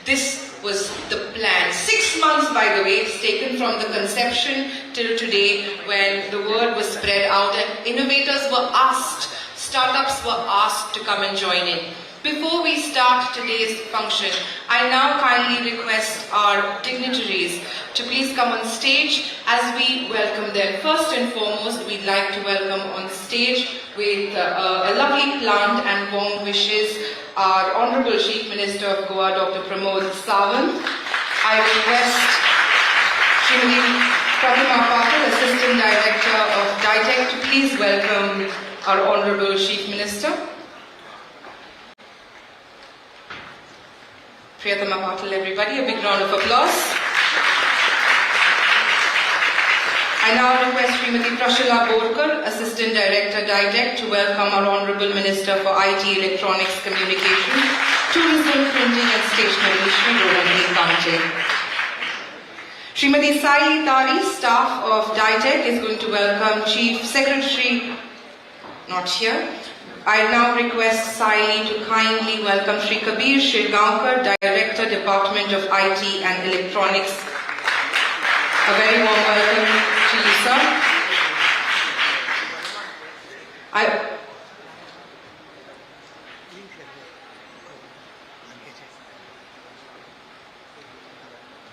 This was the plan. 6 months, by the way, it's taken from the conception till today, when the word was spread out and innovators were asked, startups were asked to come and join in. Before we start today's function, I now kindly request our dignitaries to please come on stage as we welcome them. First and foremost, we'd like to welcome on stage with a lovely plant and warm wishes our Honorable Chief Minister of Goa, Dr. Pramod Sawant. I request Srimati Pratima Patil, Assistant Director of DITEC, to please welcome our Honorable Chief Minister. Priyatama Patil, everybody, a big round of applause. I now request Srimati Prashila Borkar, Assistant Director, DITEC, to welcome our Honourable Minister for IT, Electronics, Communication, Tourism, Printing and Stationery, Shri Rohan Kante. Srimati Sai Tari, staff of DITEC, is going to welcome Chief Secretary, not here. I now request Sai to kindly welcome Shri Kabir Shirgaonkar, Director, Department of IT and Electronics. A very warm welcome to you, sir.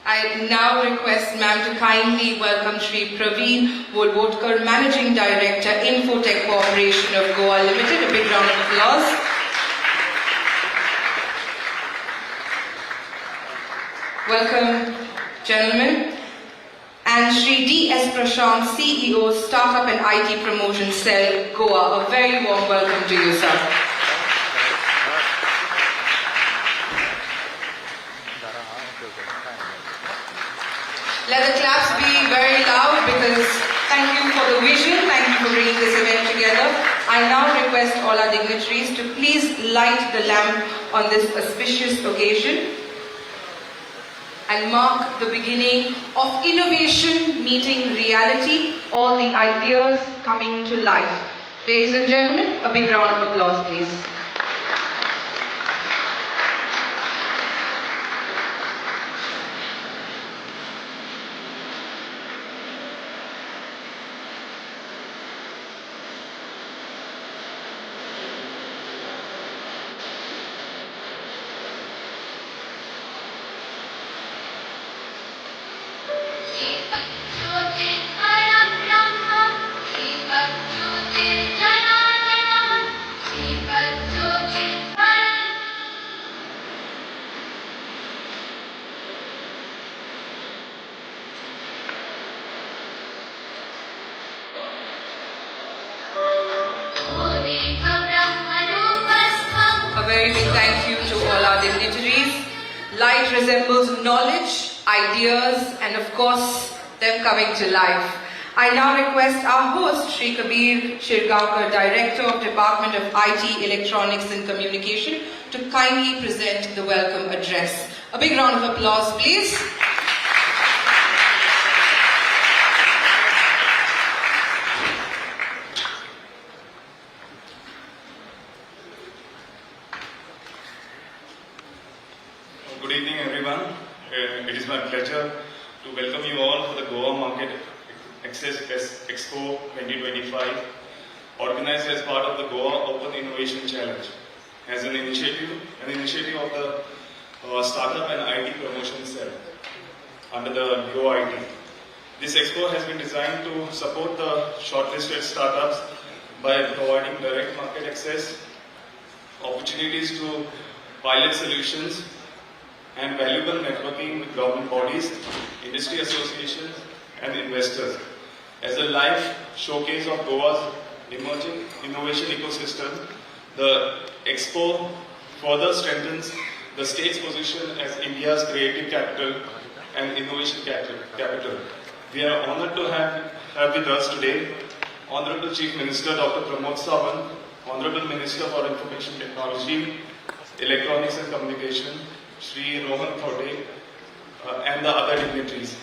I now request ma'am to kindly welcome Shri Praveen Volvodkar, Managing Director, Infotech Corporation of Goa Limited. A big round of applause. Welcome, gentlemen. And Shri D.S. Prashant, CEO, Startup and IT Promotion Cell, Goa. A very warm welcome to you, sir. Let the claps be very loud, because thank you for the vision, thank you for bringing this event together. I now request all our dignitaries to please light the lamp on this auspicious occasion and mark the beginning of innovation meeting reality, all the ideas coming to life. Ladies and gentlemen, a big round of applause, please. A very big thank you to all our dignitaries. Light resembles knowledge, ideas, and of course, them coming to life. I now request our host, Shri Kabir Shirgaonkar, Director of Department of IT, Electronics and Communication, to kindly present the welcome address. A big round of applause, please. Good evening, everyone. It is my pleasure to welcome you all for the Goa Market Access Expo 2025, organized as part of the Goa Open Innovation Challenge, as an initiative of the Startup and IT Promotion Cell under the Goa IT. This expo has been designed to support the shortlisted startups by providing direct market access, opportunities to pilot solutions, and valuable networking with government bodies, industry associations, and investors. As a live showcase of Goa's emerging innovation ecosystem, the Expo further strengthens the state's position as India's creative capital and innovation capital. We are honored to have with us today Honorable Chief Minister Dr. Pramod Sawant, Honorable Minister for Information Technology, Electronics and Communication, Shri Rohan Kante, and the other dignitaries.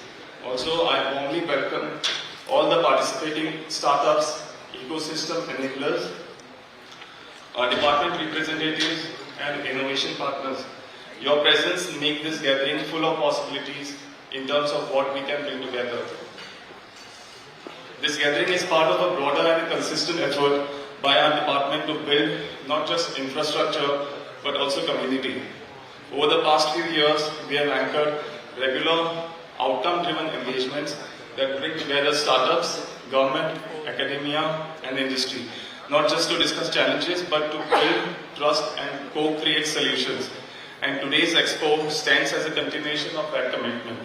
Also, I warmly welcome all the participating startups, ecosystem enablers, department representatives, and innovation partners, Your presence makes this gathering full of possibilities in terms of what we can bring together. This gathering is part of a broader and a consistent effort by our department to build not just infrastructure but also community. Over the past few years, we have anchored regular outcome-driven engagements that bring together startups, government, academia, and industry, not just to discuss challenges but to build trust and co-create solutions. And today's Expo stands as a continuation of that commitment.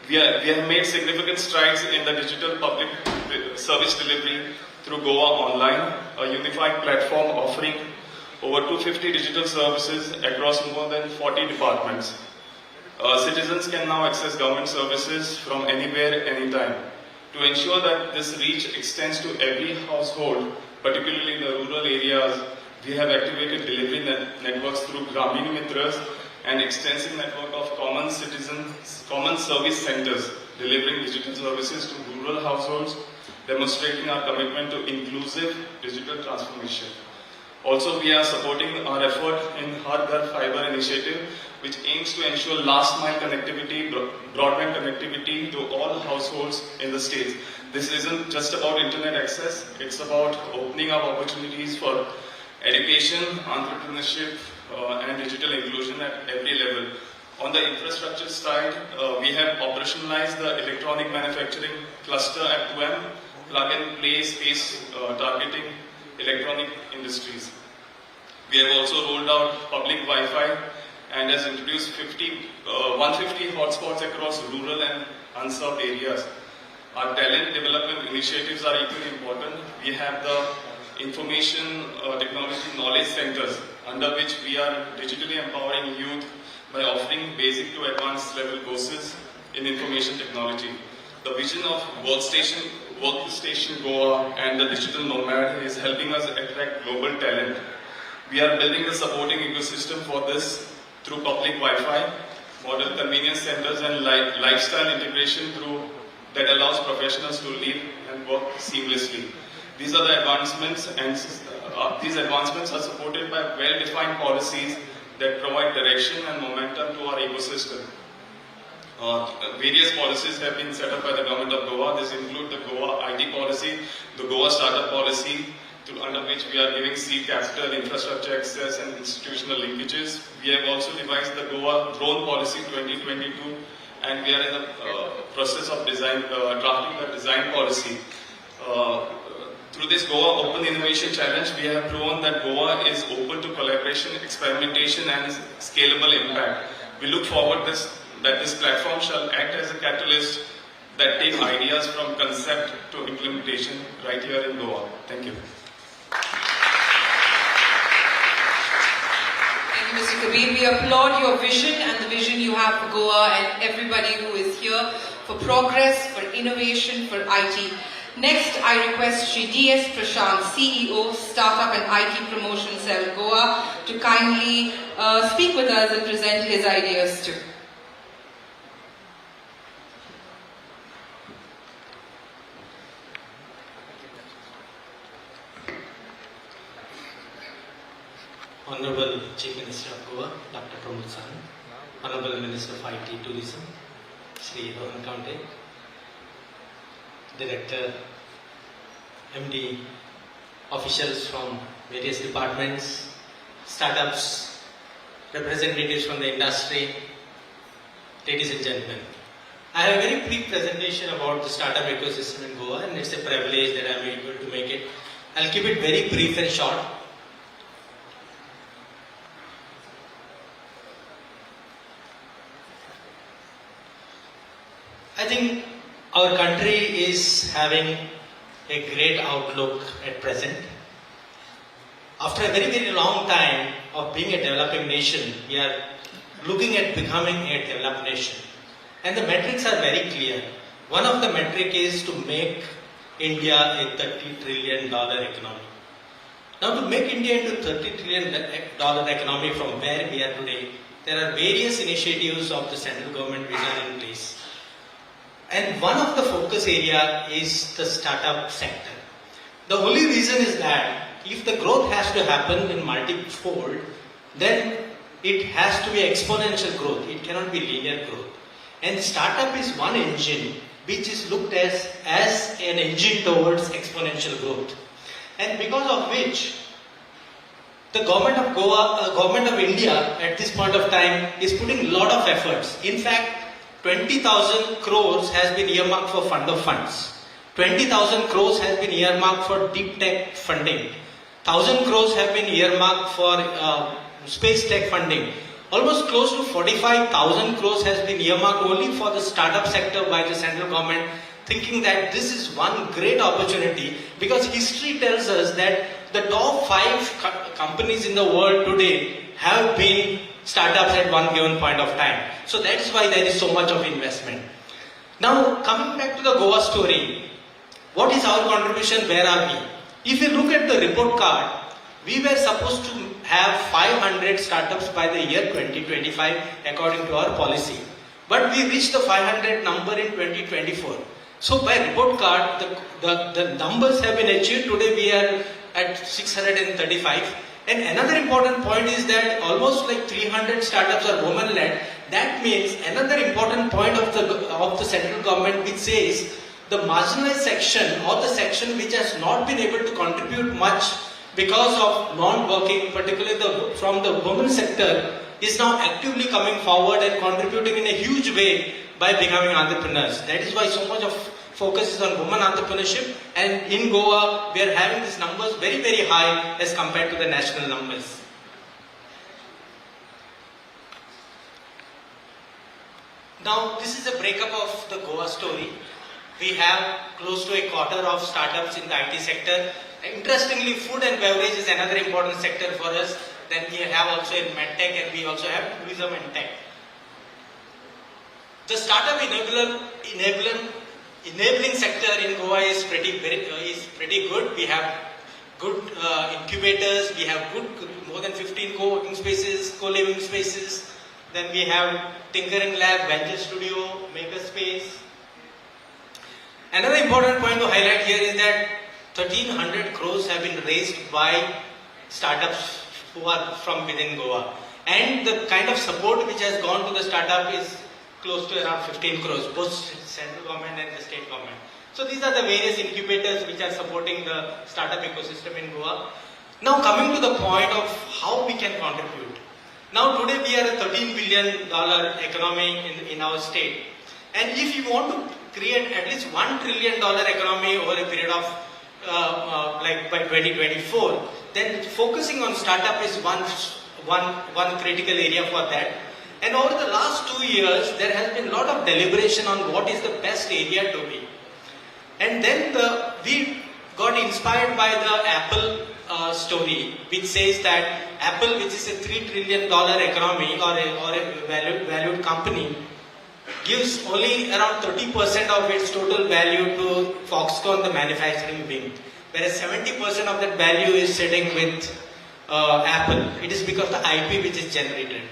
We have made significant strides in the digital public service delivery through Goa Online, a unified platform offering over 250 digital services across more than 40 departments. Citizens can now access government services from anywhere, anytime. To ensure that this reach extends to every household, particularly in the rural areas, we have activated delivery networks through Gramin Mitras, an extensive network of common service centers delivering digital services to rural households, demonstrating our commitment to inclusive digital transformation. Also, we are supporting our effort in Har Ghar Fiber initiative, which aims to ensure last-mile connectivity, broadband connectivity to all households in the states. This isn't just about internet access, it's about opening up opportunities for education, entrepreneurship, and digital inclusion at every level. On the infrastructure side, we have operationalized the electronic manufacturing cluster at 2M, plug-and-play space targeting electronic industries. We have also rolled out public Wi-Fi and has introduced 150 hotspots across rural and unserved areas. Our talent development initiatives are equally important. We have the Information Technology Knowledge Centers, under which we are digitally empowering youth by offering basic to advanced level courses in information technology. The vision of Workstation Goa and the digital nomad is helping us attract global talent. We are building the supporting ecosystem for this through public Wi-Fi, model convenience centers and lifestyle integration that allows professionals to live and work seamlessly. These are the advancements, and these advancements are supported by well-defined policies that provide direction and momentum to our ecosystem. Various policies have been set up by the government of Goa. This include the Goa IT policy, the Goa startup policy, under which we are giving seed capital, infrastructure access, and institutional linkages. We have also devised the Goa Drone Policy 2022, and we are in the process of drafting the design policy. Through this Goa Open Innovation Challenge, we have proven that Goa is open to collaboration, experimentation, and scalable impact. We look forward that this platform shall act as a catalyst that takes ideas from concept to implementation right here in Goa. Thank you. Thank you, Mr. Kabir. We applaud your vision and the vision you have for Goa and everybody who is here for progress, for innovation, for IT. Next, I request Shri D.S. Prashant, CEO, Startup and IT Promotion Cell Goa, to kindly speak with us and present his ideas too. Honorable Chief Minister of Goa, Dr. Pramod Saran, Honorable Minister of IT Tourism, Shri Rohan Kaunte, Director, MD, officials from various departments, startups, representatives from the industry, ladies and gentlemen. I have a very brief presentation about the startup ecosystem in Goa, and it's a privilege that I'm able to make it. I'll keep it very brief and short. I think our country is having a great outlook at present. After a very, very long time of being a developing nation, we are looking at becoming a developed nation. And the metrics are very clear. One of the metrics is to make India a $30 trillion economy. Now, to make India into $30 trillion economy from where we are today, there are various initiatives of the central government which are in place. And one of the focus area is the startup sector. The only reason is that if the growth has to happen in multi-fold, then it has to be exponential growth. It cannot be linear growth. And startup is one engine which is looked as an engine towards exponential growth. And because of which the government of Goa, government of India at this point of time is putting a lot of efforts. In fact, 20,000 crores has been earmarked for fund of funds. 20,000 crores has been earmarked for deep tech funding. 1,000 crores have been earmarked for space tech funding. Almost close to 45,000 crores has been earmarked only for the startup sector by the central government, thinking that this is one great opportunity, because history tells us that the top 5 companies in the world today have been startups at one given point of time. So that is why there is so much of investment. Now coming back to the Goa story, what is our contribution? Where are we? If you look at the report card, we were supposed to have 500 startups by the year 2025 according to our policy. But we reached the 500 number in 2024. So by report card, the numbers have been achieved. Today we are at 635. And another important point is that almost like 300 startups are women-led. That means another important point of the central government, which says the marginalized section, or the section which has not been able to contribute much because of non-working, particularly from the women sector, is now actively coming forward and contributing in a huge way by becoming entrepreneurs. That is why so much of focus is on women entrepreneurship, and in Goa we are having these numbers very, very high as compared to the national numbers. Now this is a breakup of the Goa story. We have close to a quarter of startups in the IT sector. Interestingly, food and beverage is another important sector for us. Then we have also in medtech, and we also have tourism and tech. The startup enabling sector in Goa is pretty good. We have good incubators. We have more than 15 co-working spaces, co-living spaces. Then we have tinkering lab, venture studio, maker space. Another important point to highlight here is that 1,300 crores have been raised by startups who are from within Goa. And the kind of support which has gone to the startup is close to around 15 crores, both central government and the state government. So these are the various incubators which are supporting the startup ecosystem in Goa. Now coming to the point of how we can contribute. Now today we are a $13 billion economy in our state. And if you want to create at least $1 trillion economy over a period of like by 2024, then focusing on startup is one critical area for that. And over the last 2 years, there has been a lot of deliberation on what is the best area to be. And then we got inspired by the Apple story, which says that Apple, which is a $3 trillion economy or a valued company, gives only around 30% of its total value to Foxconn, the manufacturing wing, whereas 70% of that value is sitting with Apple. It is because of the IP which is generated.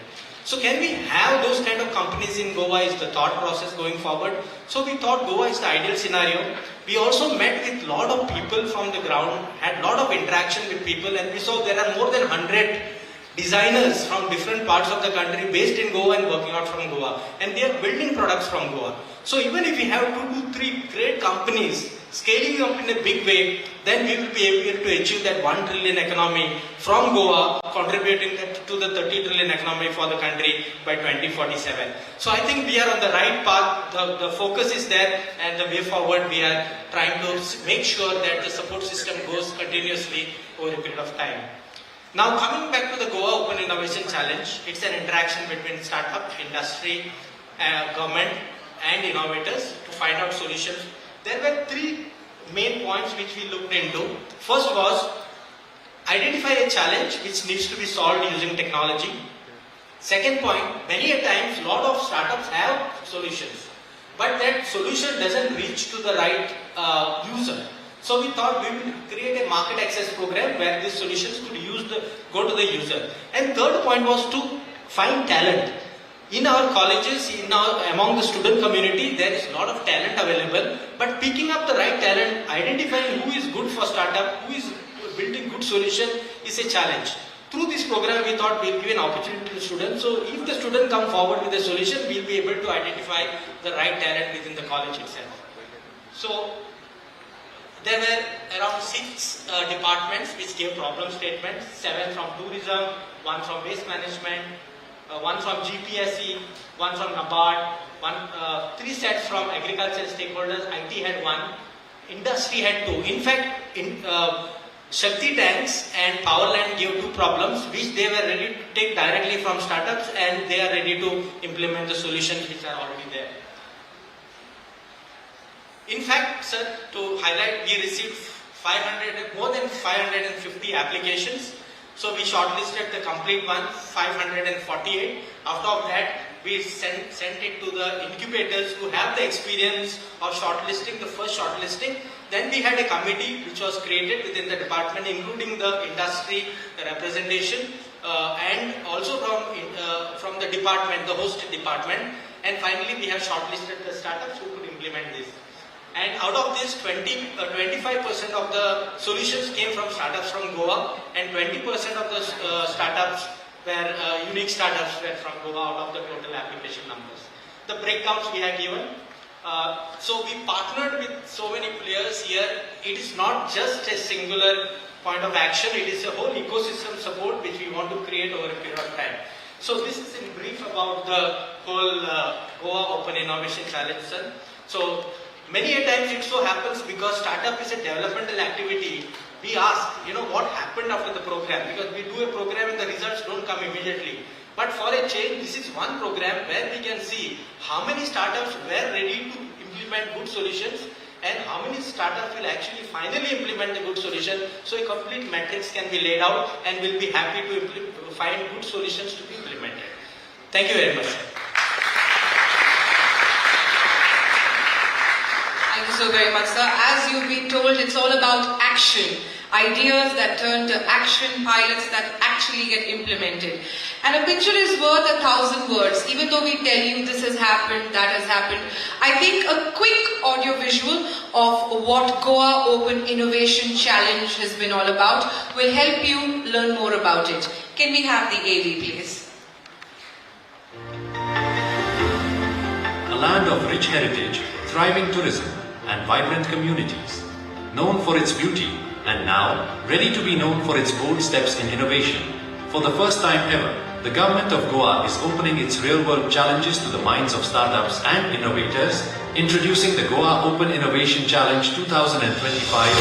So can we have those kind of companies in Goa is the thought process going forward. So we thought Goa is the ideal scenario. We also met with a lot of people from the ground, had a lot of interaction with people, and we saw there are more than 100 designers from different parts of the country based in Goa and working out from Goa, and they are building products from Goa. So even if we have 2 to 3 great companies scaling up in a big way, then we will be able to achieve that 1 trillion economy from Goa, contributing to the 30 trillion economy for the country by 2047. So I think we are on the right path. The focus is there, and the way forward we are trying to make sure that the support system goes continuously over a period of time. Now coming back to the Goa Open Innovation Challenge, it's an interaction between startup, industry, government and innovators to find out solutions. There were 3 main points which we looked into. First was identify a challenge which needs to be solved using technology. Second point, many a times a lot of startups have solutions, but that solution doesn't reach to the right user. So we thought we would create a market access program where these solutions could go to the user. And third point was to find talent. In our colleges, among the student community, there is a lot of talent available, but picking up the right talent, identifying who is good for startup, who is building good solution is a challenge. through this program, we thought we'll give an opportunity to the students. So if the student come forward with a solution, we'll be able to identify the right talent within the college itself. So there were around 6 departments which gave problem statements, 7 from tourism, 1 from waste management, 1 from GPSE, 1 from NABARD, 3 sets from agricultural stakeholders, IT had 1, industry had 2. In fact, Shakti tanks and Powerland gave 2 problems which they were ready to take directly from startups, and they are ready to implement the solutions which are already there. In fact, sir, to highlight, we received more than 550 applications. So we shortlisted the complete one, 548. After that, we sent it to the incubators who have the experience of shortlisting, the first shortlisting. Then we had a committee which was created within the department, including the industry representation and also from the department, the host department. And finally, we have shortlisted the startups who could implement this. And out of this, 25% of the solutions came from startups from Goa, and 20% of the startups were unique startups were from Goa out of the total application numbers. The breakdowns we have given. So we partnered with so many players here. It is not just a singular point of action, it is a whole ecosystem support which we want to create over a period of time. So this is in brief about the whole Goa Open Innovation Challenge, sir. So many a times it so happens, because startup is a developmental activity, we ask, what happened after the program, because we do a program and the results don't come immediately. But for a change, this is one program where we can see how many startups were ready to implement good solutions and how many startups will actually finally implement the good solution. So a complete matrix can be laid out, and we'll be happy to find good solutions to be implemented. Thank you very much, sir. Thank you so very much, sir. As you've been told, it's all about action. Ideas that turn to action, pilots that actually get implemented. And a picture is worth 1,000 words. Even though we tell you this has happened, that has happened, I think a quick audio visual of what Goa Open Innovation Challenge has been all about will help you learn more about it. Can we have the AV, please? A land of rich heritage, thriving tourism, and vibrant communities, known for its beauty, and now ready to be known for its bold steps in innovation. For the first time ever, the government of Goa is opening its real-world challenges to the minds of startups and innovators, introducing the Goa Open Innovation Challenge 2025,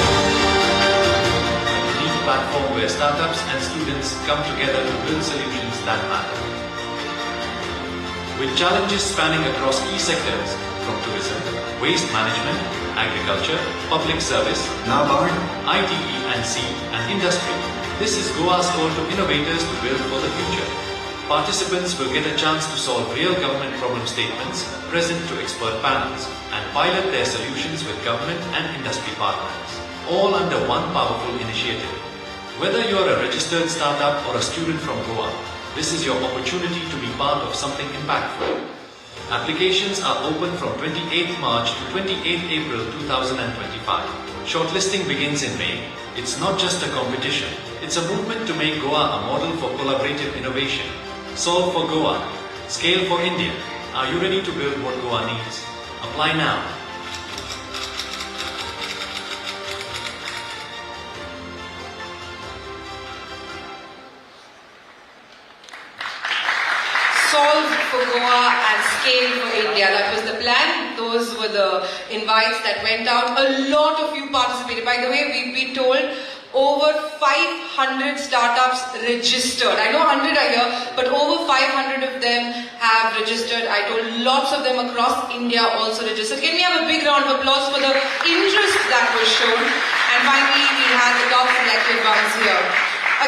a unique platform where startups and students come together to build solutions that matter. With challenges spanning across key sectors from tourism, waste management, agriculture, public service, NABARD, ITE&C, and industry. This is Goa's call to innovators to build for the future. Participants will get a chance to solve real government problem statements, present to expert panels, and pilot their solutions with government and industry partners, all under one powerful initiative. Whether you are a registered startup or a student from Goa, this is your opportunity to be part of something impactful. Applications are open from 28th March to 28th April 2025. Shortlisting begins in May. It's not just a competition, it's a movement to make Goa a model for collaborative innovation. Solve for Goa. Scale for India. Are you ready to build what Goa needs? Apply now. Solve for Goa and scale for India. That was the plan. Those were the invites that went out. A lot of you participated. By the way, we've been told over 500 startups registered. I know 100 are here, but over 500 of them have registered. I told lots of them across India also registered. Can we have a big round of applause for the interest that was shown? And finally, we had the top selected ones here.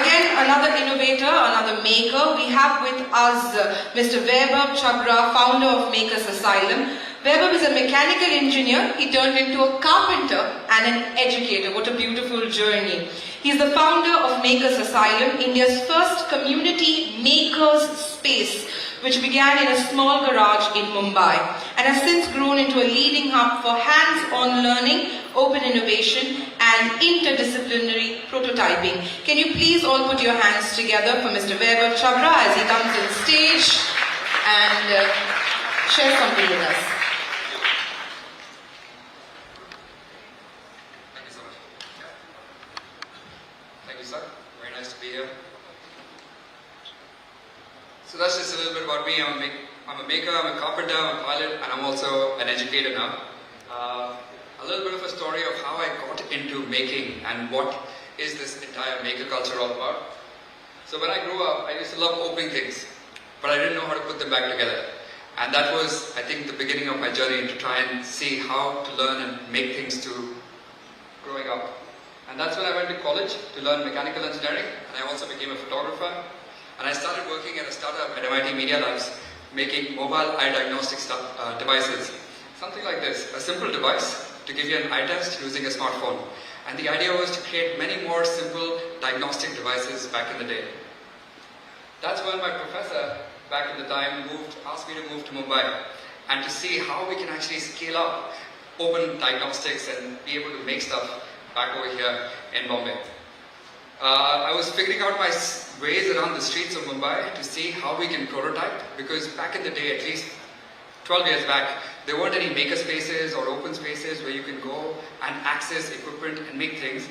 Again, another innovator, another maker. We have with us Mr. Vaibhav Chhabra, founder of Makers Asylum. Vaibhav is a mechanical engineer. He turned into a carpenter and an educator. What a beautiful journey. He's the founder of Makers Asylum, India's first community makers space, which began in a small garage in Mumbai and has since grown into a leading hub for hands-on learning, open innovation, and and interdisciplinary prototyping. Can you please all put your hands together for Mr. Vaibhav Chabra as he comes on stage and share something with us. Thank you so much. Thank you, sir. Very nice to be here. So that's just a little bit about me. I'm a maker, I'm a carpenter, I'm a pilot, and I'm also an educator now. A little bit of a story of how I got into making and what is this entire maker culture all about. So when I grew up, I used to love opening things, but I didn't know how to put them back together. And that was, I think, the beginning of my journey to try and see how to learn and make things to growing up. And that's when I went to college to learn mechanical engineering, and I also became a photographer. And I started working at a startup at MIT Media Labs, making mobile eye diagnostic devices. Something like this, a simple device to give you an eye test using a smartphone. And the idea was to create many more simple diagnostic devices back in the day. That's when my professor, back in the time, asked me to move to Mumbai and to see how we can actually scale up open diagnostics and be able to make stuff back over here in Bombay. I was figuring out my ways around the streets of Mumbai to see how we can prototype, because back in the day, at least 12 years back, there weren't any maker spaces or open spaces where you can go and access equipment and make things.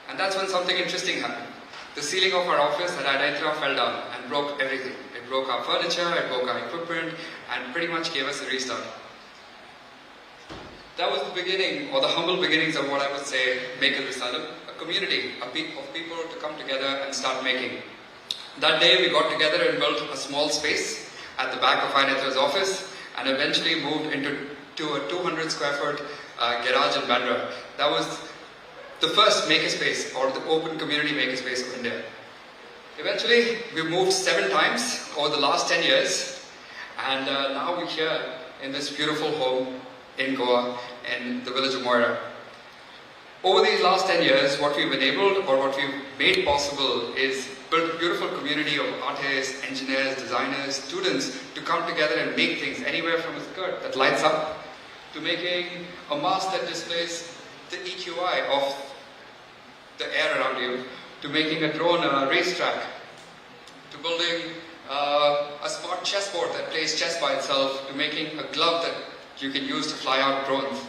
And that's when something interesting happened. The ceiling of our office at Aditya fell down and broke everything. It broke our furniture, it broke our equipment, and pretty much gave us a restart. That was the beginning, or the humble beginnings of what I would say Maker Asylum, a community of people to come together and start making. That day we got together and built a small space at the back of Aditya's office, and eventually moved into a 200 square foot garage in Bandra. That was the first makerspace, or the open community makerspace of India. Eventually, we moved 7 times over the last 10 years, and now we're here in this beautiful home in Goa, in the village of Moira. Over these last 10 years, what we've enabled, or what we've made possible, is build a beautiful community of artists, engineers, designers, students to come together and make things, anywhere from a skirt that lights up, to making a mask that displays the EQI of the air around you, to making a drone racetrack, to building a smart chessboard that plays chess by itself, to making a glove that you can use to fly out drones,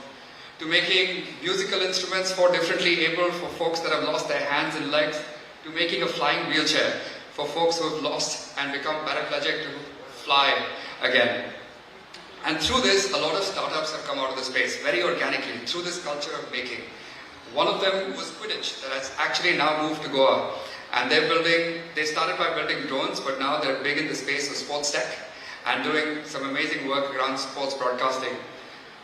to making musical instruments for differently able, for folks that have lost their hands and legs, to making a flying wheelchair for folks who have lost and become paraplegic to fly again. And through this, a lot of startups have come out of the space, very organically, through this culture of making. One of them was Quidditch, that has actually now moved to Goa. And they started by building drones, but now they're big in the space of sports tech and doing some amazing work around sports broadcasting.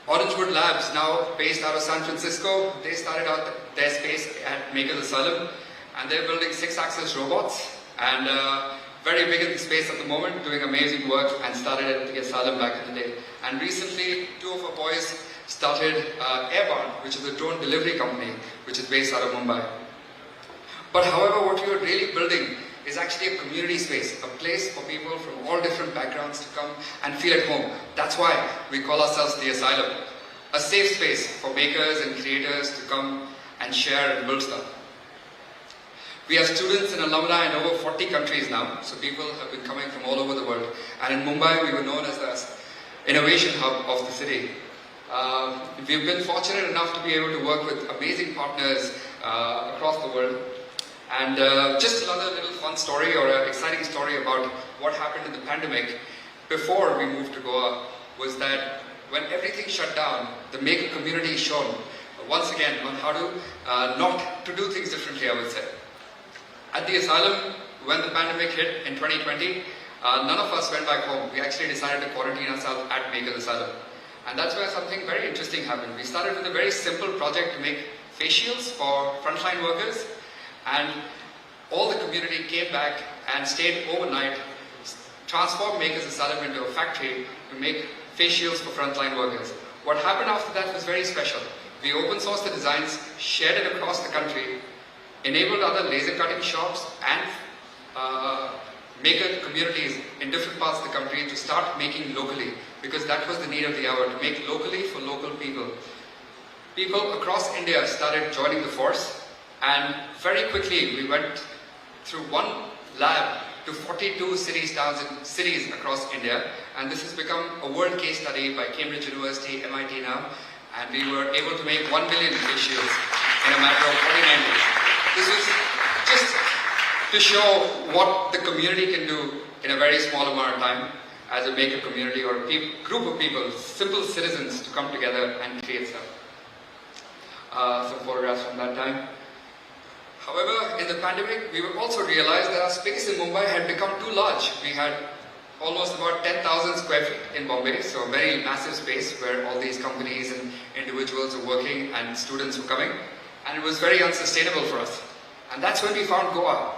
Orangewood Labs, now based out of San Francisco, they started out their space at Maker's Asylum, and they're building 6-axis robots, and very big in the space at the moment, doing amazing work, and started at the Asylum back in the day. And recently, 2 of our boys started Airborne, which is a drone delivery company, which is based out of Mumbai. But however, what we are really building is actually a community space, a place for people from all different backgrounds to come and feel at home. That's why we call ourselves the Asylum. A safe space for makers and creators to come and share and build stuff. We have students and alumni in over 40 countries now, so people have been coming from all over the world. And in Mumbai, we were known as the innovation hub of the city. We've been fortunate enough to be able to work with amazing partners across the world. And just another little fun story, or an exciting story about what happened in the pandemic before we moved to Goa, was that when everything shut down, the maker community shone once again on how to not to do things differently, I would say. At the Asylum, when the pandemic hit in 2020, none of us went back home. We actually decided to quarantine ourselves at Maker's Asylum. And that's where something very interesting happened. We started with a very simple project to make facials for frontline workers, and all the community came back and stayed overnight, transformed Maker's Asylum into a factory to make facials for frontline workers. What happened after that was very special. We open sourced the designs, shared it across the country, enabled other laser cutting shops and maker communities in different parts of the country to start making locally, because that was the need of the hour, to make locally for local people. people across India started joining the force, and very quickly we went through one lab to 42 cities, towns and cities across India, and this has become a world case study by Cambridge University, MIT now, and we were able to make 1 million face shields in a matter of 49 days. This was just to show what the community can do in a very small amount of time as a maker community or a group of people, simple citizens to come together and create stuff. Some photographs from that time. However, in the pandemic, we also realized that our space in Mumbai had become too large. We had almost about 10,000 square feet in Bombay, so a very massive space where all these companies and individuals were working and students were coming, and it was very unsustainable for us. And that's when we found Goa.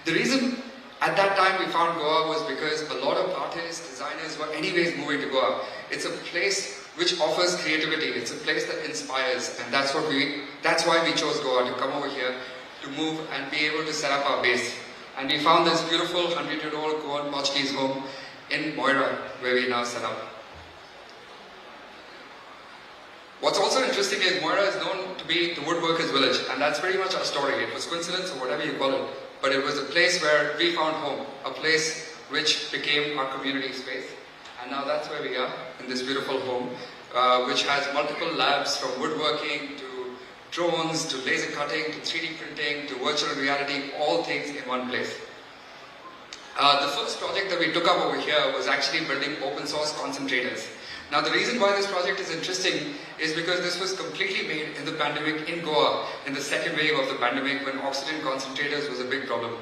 The reason at that time we found Goa was because a lot of artists, designers were anyways moving to Goa. It's a place which offers creativity, it's a place that inspires, and that's why we chose Goa, to come over here, to move and be able to set up our base. And we found this beautiful 100-year-old Goan Portuguese home in Moira, where we now set up. What's also interesting is Moira is known to be the woodworkers' village, and that's pretty much our story. It was coincidence or whatever you call it, but it was a place where we found home, a place which became our community space. And now that's where we are, in this beautiful home, which has multiple labs from woodworking to drones, to laser cutting, to 3D printing, to virtual reality, all things in one place. The first project that we took up over here was actually building open source concentrators. Now the reason why this project is interesting is because this was completely made in the pandemic in Goa, in the second wave of the pandemic when oxygen concentrators was a big problem.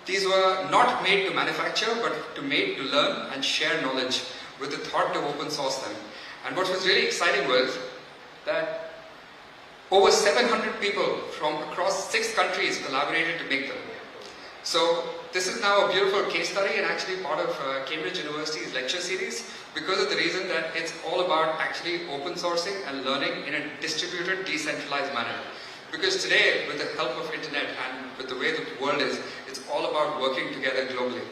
These were not made to manufacture, but made to learn and share knowledge with the thought to open source them. And what was really exciting was that over 700 people from across 6 countries collaborated to make them. So this is now a beautiful case study and actually part of Cambridge University's lecture series because of the reason that it's all about actually open sourcing and learning in a distributed, decentralized manner. Because today, with the help of internet and with the way that the world is, it's all about working together globally.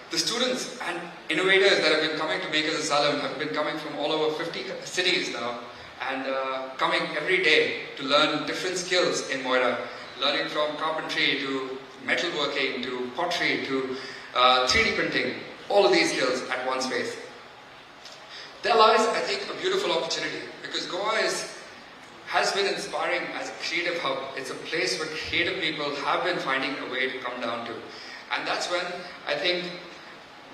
The students and innovators that have been coming to Makers Asylum have been coming from all over 50 cities now and coming every day to learn different skills in Moira. Learning from carpentry to metalworking to pottery to 3D printing, all of these skills at one space. There lies, I think, a beautiful opportunity because Goa has been inspiring as a creative hub. It's a place where creative people have been finding a way to come down to. And that's when I think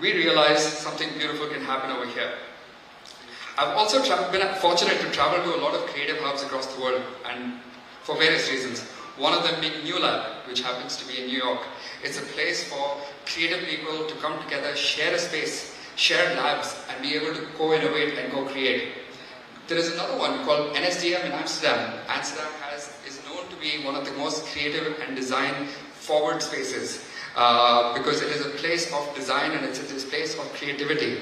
we realized something beautiful can happen over here. I've also been fortunate to travel to a lot of creative hubs across the world and for various reasons. One of them being New Lab, which happens to be in New York. It's a place for creative people to come together, share a space, share labs, and be able to co-innovate and co-create. There is another one called NSDM in Amsterdam. Amsterdam is known to be one of the most creative and design-forward spaces because it is a place of design and it's a place of creativity.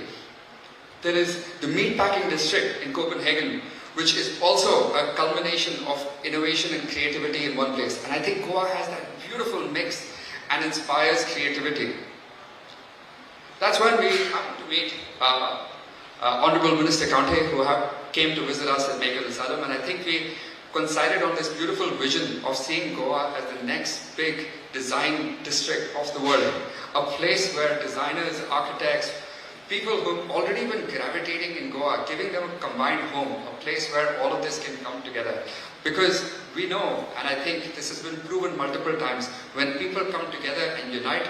There is the Meatpacking District in Copenhagen, which is also a culmination of innovation and creativity in one place. And I think Goa has that beautiful mix and inspires creativity. That's when we happened to meet Honorable Minister Kante, who came to visit us at Makers Asylum, and I think we coincided on this beautiful vision of seeing Goa as the next big design district of the world. A place where designers, architects, people who've already been gravitating in Goa, giving them a combined home, a place where all of this can come together. Because we know, and I think this has been proven multiple times, when people come together and unite,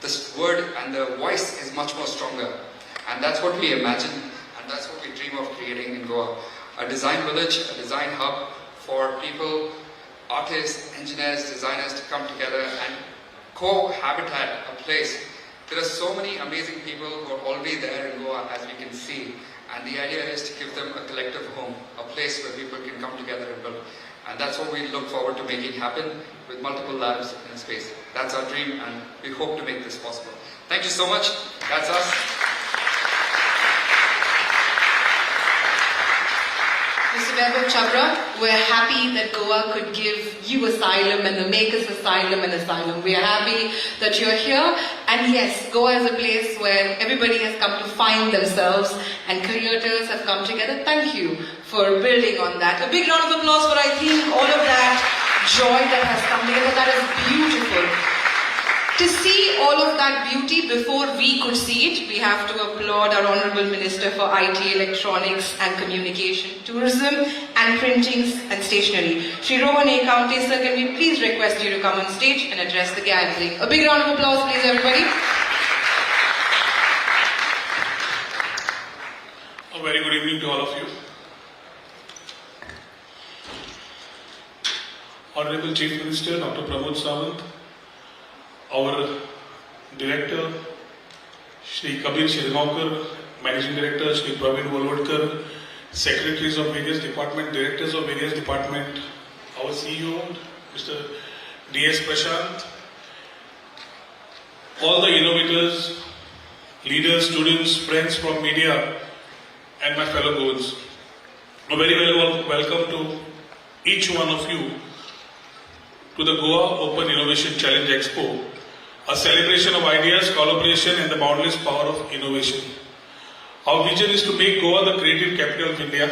this word and the voice is much more stronger. And that's what we imagine, and that's what we dream of creating in Goa. A design village, a design hub for people, artists, engineers, designers to come together and cohabitat a place. There are so many amazing people who are already there in Goa, as we can see, and the idea is to give them a collective home, a place where people can come together and build. And that's what we look forward to making happen with multiple labs in space. That's our dream, and we hope to make this possible. Thank you so much. That's us. Mr. Vaibhav Chabra, we're happy that Goa could give you asylum and the makers asylum and asylum. We are happy that you're here. And yes, Goa is a place where everybody has come to find themselves and creators have come together. Thank you for building on that. A big round of applause for, I think, all of that joy that has come together. That is beautiful. To see all of that beauty before we could see it, we have to applaud our Honourable Minister for IT, Electronics and Communication, Tourism and Printing and Stationery. Shri Rohan Ekante, sir, can we please request you to come on stage and address the gathering? A big round of applause, please, everybody. A very good evening to all of you. Honorable Chief Minister, Dr. Pramod Sawant, our Director, Shri Kabir Shirgaonkar, Managing Director, Shri Praveen Volvodkar, Secretaries of various departments, Directors of various departments, our CEO, Mr. D.S. Prashant, all the innovators, leaders, students, friends from media, and my fellow Goans. A very welcome to each one of you to the Goa Open Innovation Challenge Expo, a celebration of ideas, collaboration and the boundless power of innovation. Our vision is to make Goa the creative capital of India,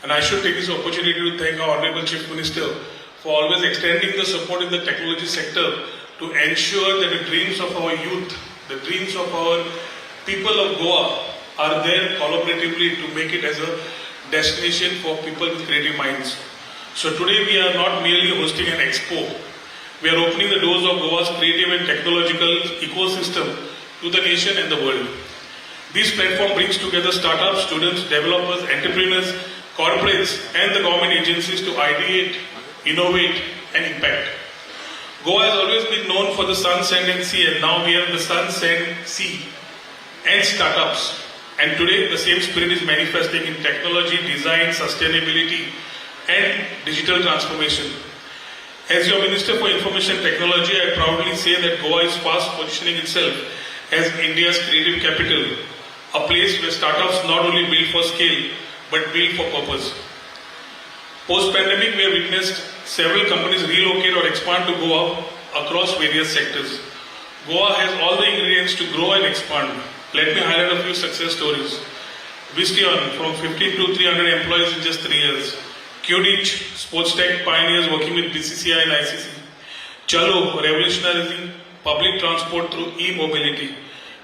and I should take this opportunity to thank our Honorable Chief Minister for always extending the support in the technology sector to ensure that the dreams of our youth, the dreams of our people of Goa are there collaboratively to make it as a destination for people with creative minds. So today we are not merely hosting an expo, we are opening the doors of Goa's creative and technological ecosystem to the nation and the world. This platform brings together startups, students, developers, entrepreneurs, corporates and the government agencies to ideate, innovate and impact. Goa has always been known for the sun, sand and sea, and now we have the sun, sand, sea and startups. And today the same spirit is manifesting in technology, design, sustainability and digital transformation. As your Minister for Information Technology, I proudly say that Goa is fast positioning itself as India's creative capital, a place where startups not only build for scale, but build for purpose. Post-pandemic, we have witnessed several companies relocate or expand to Goa across various sectors. Goa has all the ingredients to grow and expand. Let me highlight a few success stories. Visteon, from 15 to 300 employees in just 3 years. Qditch, sports tech pioneers working with BCCI and ICC. Chalo, revolutionizing public transport through e-mobility.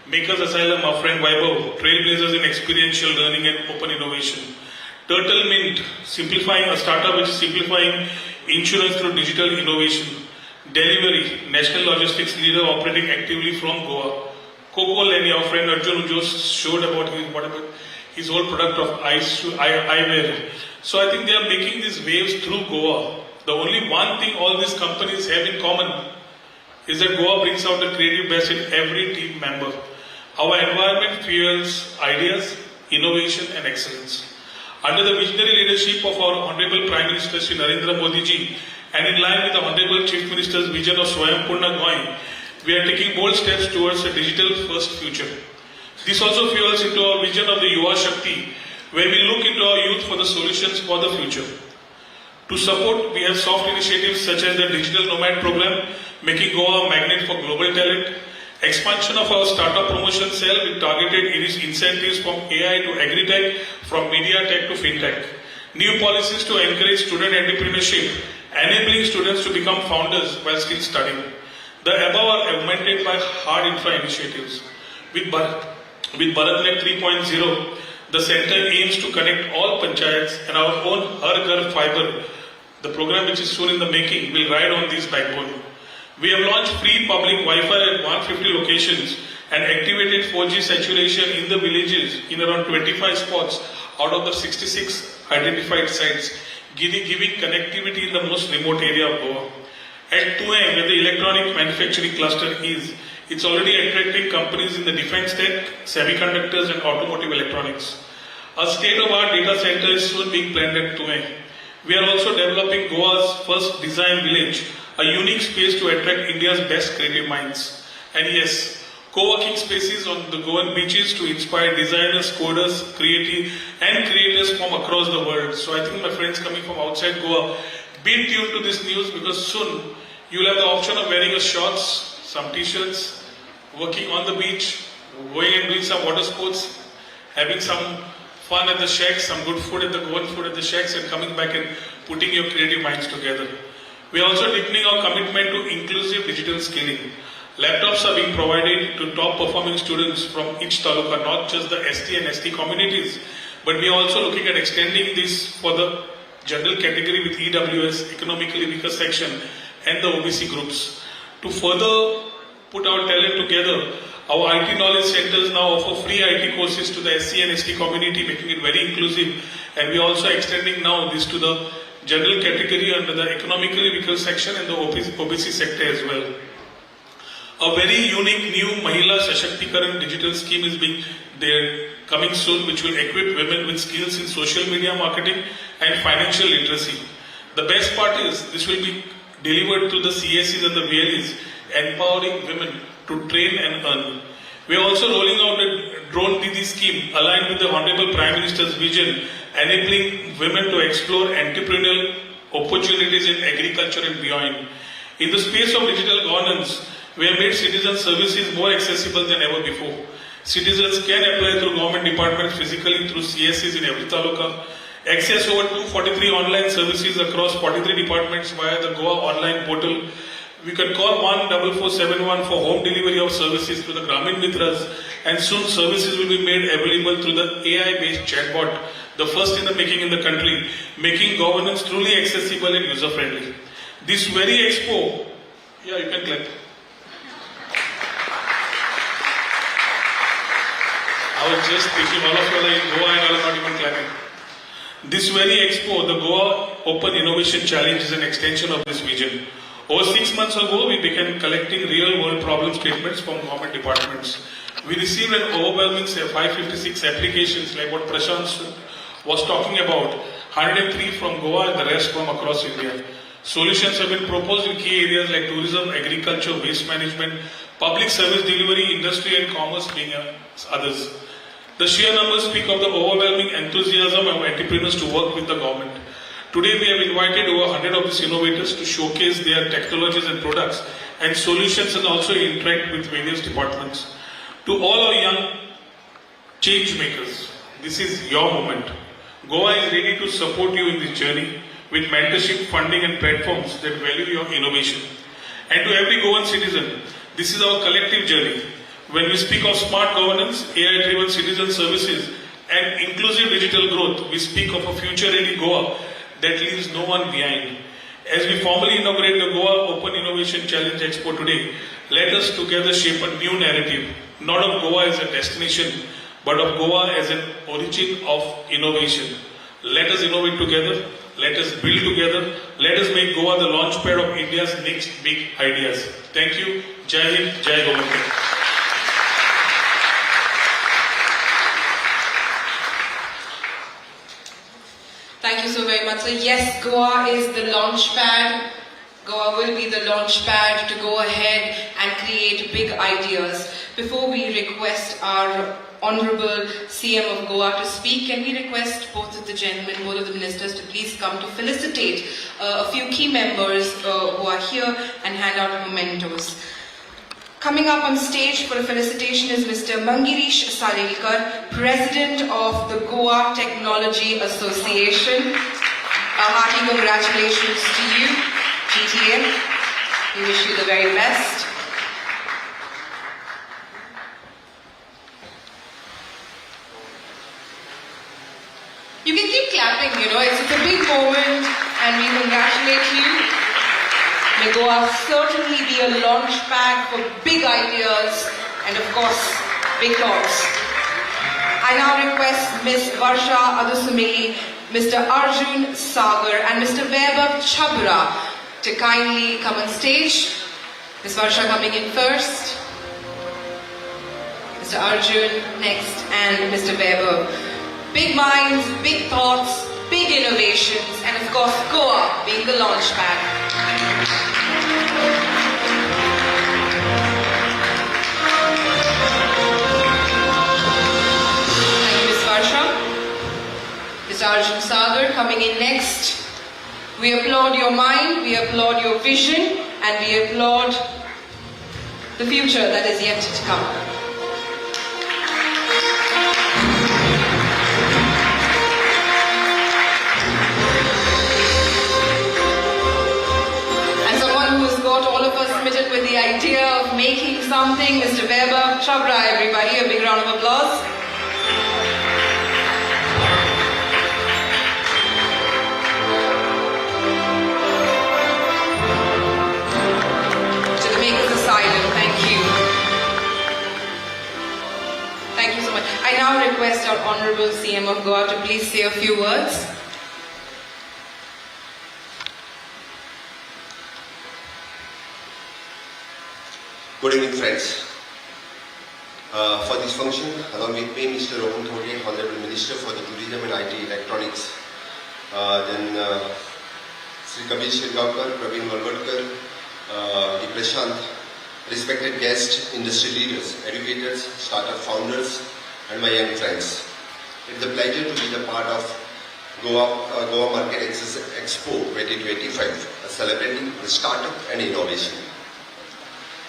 Makers Asylum, our friend Vaibhav, trailblazers in experiential learning and open innovation. Turtle Mint, simplifying a startup which is simplifying insurance through digital innovation. Delivery, national logistics leader operating actively from Goa. Coco Lenny, our friend Arjun, who just showed about his whole product of eyewear. So I think they are making these waves through Goa. The only one thing all these companies have in common is that Goa brings out the creative best in every team member. Our environment fuels ideas, innovation and excellence. Under the visionary leadership of our Honorable Prime Minister Shri Narendra Modi ji and in line with the Honorable Chief Minister's vision of Swayampoorna Goa, we are taking bold steps towards a digital first future. This also fuels into our vision of the Yuva Shakti, where we look into our youth for the solutions for the future. To support, we have soft initiatives such as the Digital Nomad Program, making Goa a magnet for global talent, expansion of our startup promotion cell with targeted incentives from AI to agri-tech, from media tech to fintech, new policies to encourage student entrepreneurship, enabling students to become founders while still studying. The above are augmented by hard infra initiatives. With BharatNet 3.0, the center aims to connect all panchayats and our own Har Ghar Fiber. The program which is soon in the making will ride on this backbone. We have launched free public Wi-Fi at 150 locations and activated 4G saturation in the villages in around 25 spots out of the 66 identified sites, giving connectivity in the most remote area of Goa. At 2M, where the electronic manufacturing cluster is, it's already attracting companies in the defense tech, semiconductors and automotive electronics. A state-of-the-art data center is soon being planned at 2M. We are also developing Goa's first design village, a unique space to attract India's best creative minds. And yes, co-working spaces on the Goan beaches to inspire designers, coders, creators from across the world. So I think my friends coming from outside Goa, be tuned to this news because soon you'll have the option of wearing a shorts, some t-shirts, working on the beach, going and doing some water sports, having some fun at the shacks, some good food at the Goan food at the shacks, and coming back and putting your creative minds together. We are also deepening our commitment to inclusive digital skilling. Laptops are being provided to top performing students from each taluka, not just the ST and ST communities, but we are also looking at extending this for the general category with EWS, economically weaker section, and the OBC groups. To further put our talent together, our IT knowledge centers now offer free IT courses to the SC and ST community, making it very inclusive, and we are also extending now this to the general category under the economically weaker section and the OBC sector as well. A very unique new Mahila Sashактикаран digital scheme is coming soon, which will equip women with skills in social media marketing and financial literacy. The best part is this will be delivered to the CSCs and the VLEs, empowering women to train and earn. We are also rolling out a drone Didi scheme aligned with the Honorable Prime Minister's vision, enabling women to explore entrepreneurial opportunities in agriculture and beyond. In the space of digital governance, we have made citizen services more accessible than ever before. Citizens can apply through government departments physically through CSCs in every taluka, access over 243 online services across 43 departments via the Goa online portal. We can call 14471 for home delivery of services to the Gramin Mitras, and soon services will be made available through the AI-based chatbot, the first in the making in the country, making governance truly accessible and user-friendly. This very expo, yeah, you can clap. I was just thinking all of you are in Goa and all are not even clapping. This very expo, the Goa Open Innovation Challenge, is an extension of this vision. Over 6 months ago, we began collecting real-world problem statements from government departments. We received an overwhelming 556 applications, like what Prashant was talking about, 103 from Goa and the rest from across India. Solutions have been proposed in key areas like tourism, agriculture, waste management, public service delivery, industry and commerce being others. The sheer numbers speak of the overwhelming enthusiasm of entrepreneurs to work with the government. Today we have invited over 100 of these innovators to showcase their technologies and products and solutions and also interact with various departments. To all our young change makers, this is your moment. Goa is ready to support you in this journey with mentorship, funding and platforms that value your innovation. And to every Goan citizen, this is our collective journey. When we speak of smart governance, AI-driven citizen services and inclusive digital growth, we speak of a future-ready Goa that leaves no one behind. As we formally inaugurate the Goa Open Innovation Challenge Expo today, let us together shape a new narrative, not of Goa as a destination, but of Goa as an origin of innovation. Let us innovate together, let us build together, let us make Goa the launchpad of India's next big ideas. Thank you. Jai Hind, Jai Govardhan. Thank you so very much. So yes, Goa is the launch pad. Goa will be the launch pad to go ahead and create big ideas. Before we request our Honorable CM of Goa to speak, can we request both of the gentlemen, both of the ministers to please come to felicitate a few key members who are here and hand out mementos. Coming up on stage for a felicitation is Mr. Mangirish Salilkar, President of the Goa Technology Association. A hearty congratulations to you, GTA. We wish you the very best. You can keep clapping, it's a big moment and we congratulate you. May Goa certainly be a launch pad for big ideas and of course, big thoughts. I now request Ms. Varsha Adusumili, Mr. Arjun Sagar and Mr. Vaibhav Chabra to kindly come on stage. Ms. Varsha coming in first, Mr. Arjun next and Mr. Vaibhav. Big minds, big thoughts, big innovations and of course Goa being the launch pad. Arjun Sagar coming in next. We applaud your mind, we applaud your vision, and we applaud the future that is yet to come. And someone who has got all of us smitten with the idea of making something, Mr. Weber Chabra, everybody, a big round of applause. Thank you so much. I now request our Honorable CM of Goa to please say a few words. Good evening, friends. For this function, along with me, Mr. Rohan Thode, Honorable Minister for the Tourism and IT Electronics, then Sri Kabir Shirgaonkar, Praveen Valvadkar, D. Prashant, respected guests, industry leaders, educators, startup founders, and my young friends. It is a pleasure to be the part of Goa Market Access Expo 2025, celebrating the startup and innovation.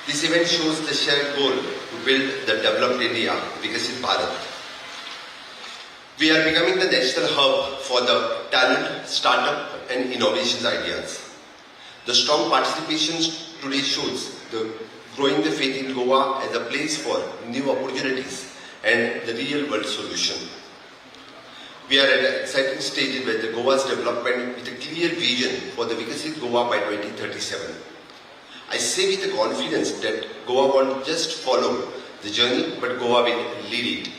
This event shows the shared goal to build the developed India, Vikasit Bharat. We are becoming the national hub for the talent, startup, and innovations ideas. The strong participation today shows the growing the faith in Goa as a place for new opportunities and the real world solution. We are at an exciting stage with the Goa's development with a clear vision for the Vikasit Goa by 2037. I say with the confidence that Goa won't just follow the journey, but Goa will lead it.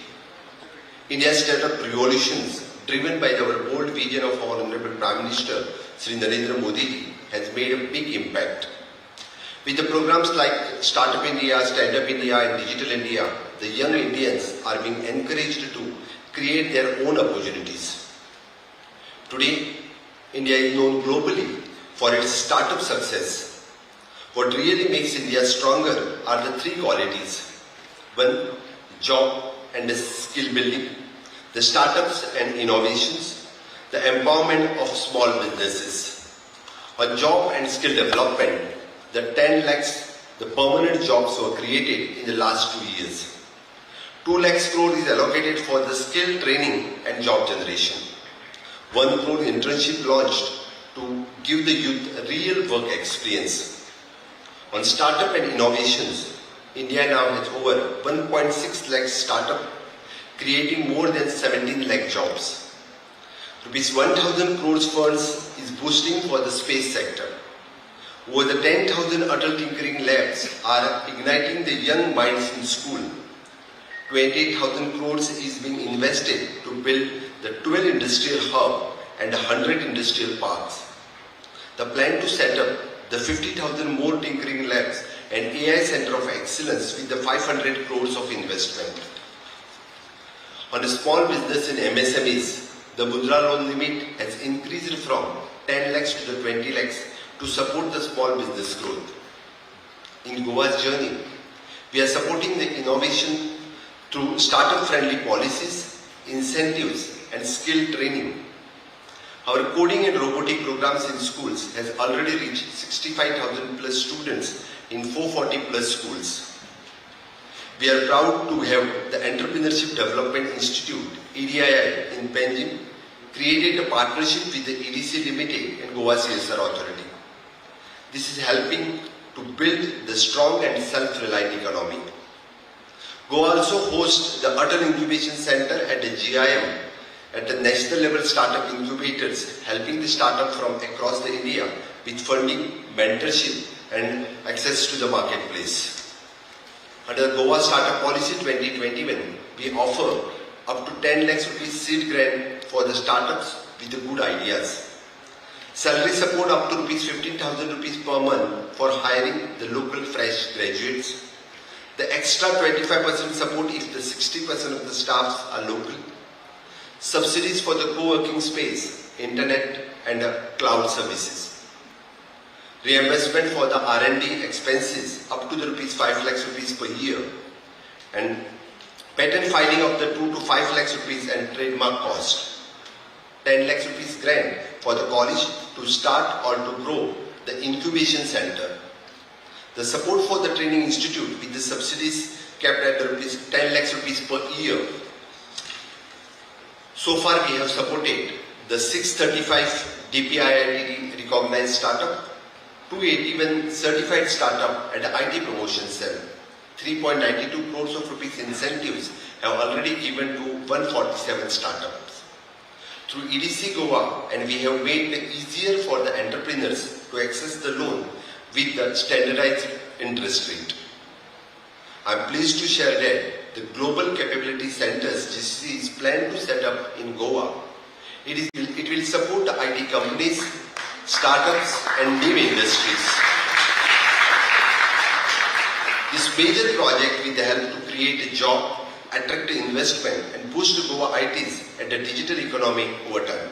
India's startup revolutions, driven by our bold vision of our Honorable Prime Minister, Sri Narendra Modi, has made a big impact. With the programs like Startup India, Stand Up India and Digital India, the young Indians are being encouraged to create their own opportunities. Today, India is known globally for its startup success. What really makes India stronger are the three qualities. One, job and skill building, the startups and innovations, the empowerment of small businesses. On job and skill development, the 10 lakhs, the permanent jobs were created in the last 2 years. 2 lakhs crore is allocated for the skill training and job generation. 1 crore internship launched to give the youth a real work experience. On startup and innovations, India now has over 1.6 lakh startup, creating more than 17 lakh jobs. Rupees 1,000 crores funds is boosting for the space sector. Over the 10,000 Atal Tinkering Labs are igniting the young minds in school. 28,000 crores is being invested to build the 12 industrial hub and 100 industrial parks. The plan to set up the 50,000 more tinkering labs and AI Center of Excellence with the 500 crores of investment. On a small business in MSMEs, the Mudra loan limit has increased from 10 lakhs to the 20 lakhs to support the small business growth. In Goa's journey, we are supporting the innovation through startup-friendly policies, incentives and skill training. Our coding and robotic programs in schools has already reached 65,000 plus students in 440 plus schools. We are proud to have the Entrepreneurship Development Institute, EDII, in Panjim, created a partnership with the EDC Limited and Goa CSR Authority. This is helping to build the strong and self-reliant economy. Goa also hosts the Atal Incubation Center at the GIM at the national level startup incubators, helping the startup from across the India with funding, mentorship and access to the marketplace. Under Goa Startup Policy 2021, we offer up to 10 lakhs rupees seed grant for the startups with the good ideas. Salary support up to 15,000 rupees per month for hiring the local fresh graduates. The extra 25% support if the 60% of the staffs are local. Subsidies for the co-working space, internet and cloud services. Reimbursement for the R&D expenses up to the rupees 5 lakhs rupees per year. And patent filing of the 2 to 5 lakhs rupees and trademark cost. 10 lakhs rupees grant for the college to start or to grow the incubation center. The support for the training institute with the subsidies kept at the 10 lakhs rupees per year. So far we have supported the 635 DPIIT recognized startup, 281 certified startup at the IT promotion cell. 3.92 crores of rupees incentives have already given to 147 startups. Through EDC Goa, and we have made it easier for the entrepreneurs to access the loan with the standardized interest rate. I am pleased to share that the Global Capability Centers GCC is planned to set up in Goa. It will support the IT companies, startups and new industries. This major project will help to create a job, attract investment and boost Goa ITs and the digital economy over time.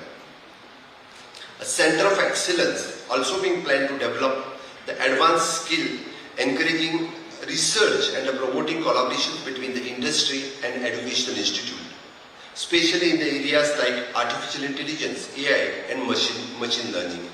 A center of excellence also being planned to develop the advanced skill, encouraging research and promoting collaborations between the industry and educational institute, especially in the areas like artificial intelligence, AI and machine learning.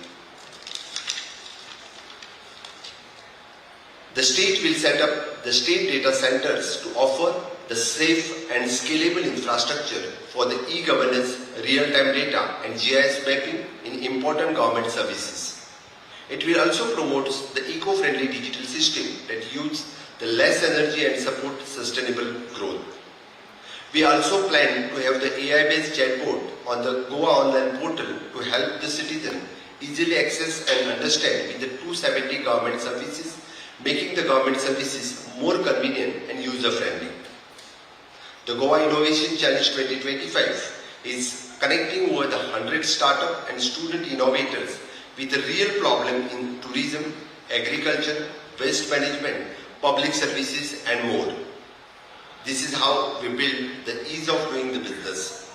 The state will set up the state data centers to offer the safe and scalable infrastructure for the e-governance, real-time data and GIS mapping in important government services. It will also promote the eco-friendly digital system that uses the less energy and support sustainable growth. We also plan to have the AI-based chatbot on the Goa online portal to help the citizen easily access and understand with the 270 government services, making the government services more convenient and user-friendly. The Goa Innovation Challenge 2025 is connecting over the 100 startup and student innovators with a real problem in tourism, agriculture, waste management, public services and more. This is how we build the ease of doing the business.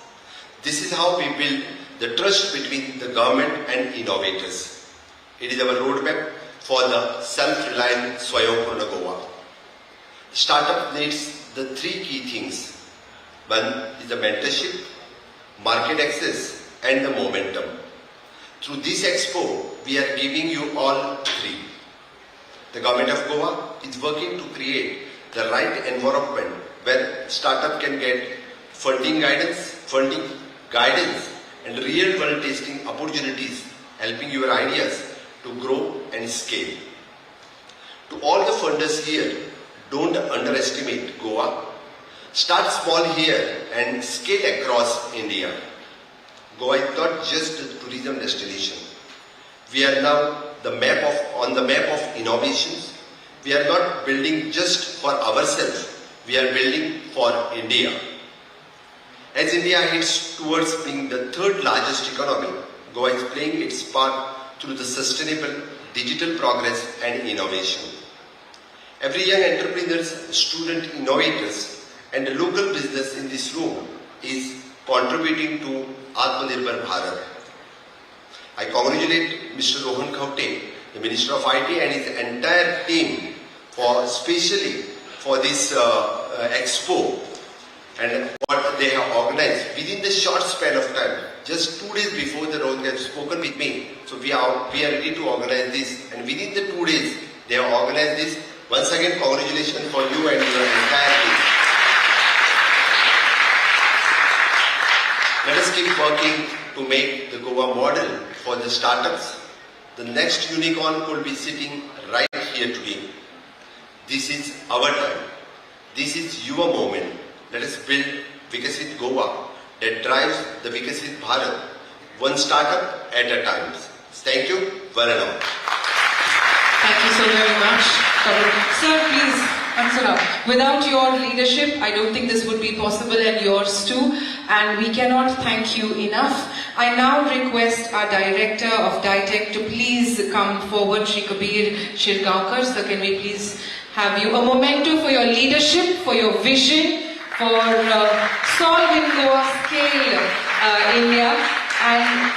This is how we build the trust between the government and innovators. It is our roadmap for the self-reliant Swayambhurna Goa. Startup needs the three key things. One is the mentorship, market access and the momentum. Through this expo, we are giving you all three. The government of Goa is working to create the right environment where startup can get funding guidance and real world testing opportunities, helping your ideas to grow and scale. To all the funders here, don't underestimate Goa. Start small here and scale across India. Goa is not just a tourism destination. We are now on the map of innovations. We are not building just for ourselves. We are building for India. As India heads towards being the third largest economy, Goa is playing its part through the sustainable digital progress and innovation. Every young entrepreneur, student, innovators and the local business in this room is contributing to Atmanirbhar Bharat. I congratulate Mr. Rohan Khaute, the Minister of IT and his entire team especially for this expo and what they have organized within the short span of time. Just 2 days before the Rohan has spoken with me, so we are ready to organize this, and within the 2 days they have organized this. Once again, congratulations for you and your entire team. Let us keep working to make the Goa model for the startups. The next unicorn could be sitting right here today. This is our time. This is your moment. Let us build Vikasit Goa that drives the Vikasit Bharat, one startup at a time. Thank you. Varanam. Thank you so very much. Sir, please answer up. Without your leadership, I don't think this would be possible, and yours too. And we cannot thank you enough. I now request our Director of DITEC to please come forward, Shri Kabir Shirgaonkar. Sir, can we please have you a memento for your leadership, for your vision, for solving Goa scale India, and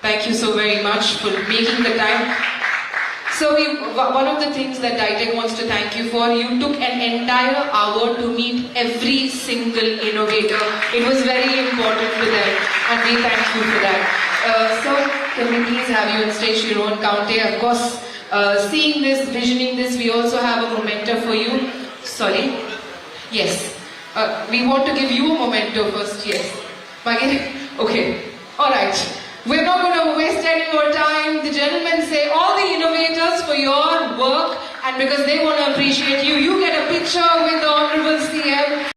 thank you so very much for making the time. So one of the things that DITEC wants to thank you for, you took an entire hour to meet every single innovator. It was very important to them and we thank you for that. So can we please have you on stage, Shiron County? Of course, seeing this, visioning this, we also have a memento for you. Sorry. Yes. We want to give you a memento first, yes. Okay. Alright. We're not going to waste any more time. The gentlemen say all the innovators for your work, and because they want to appreciate you, you get a picture with the Honorable CM.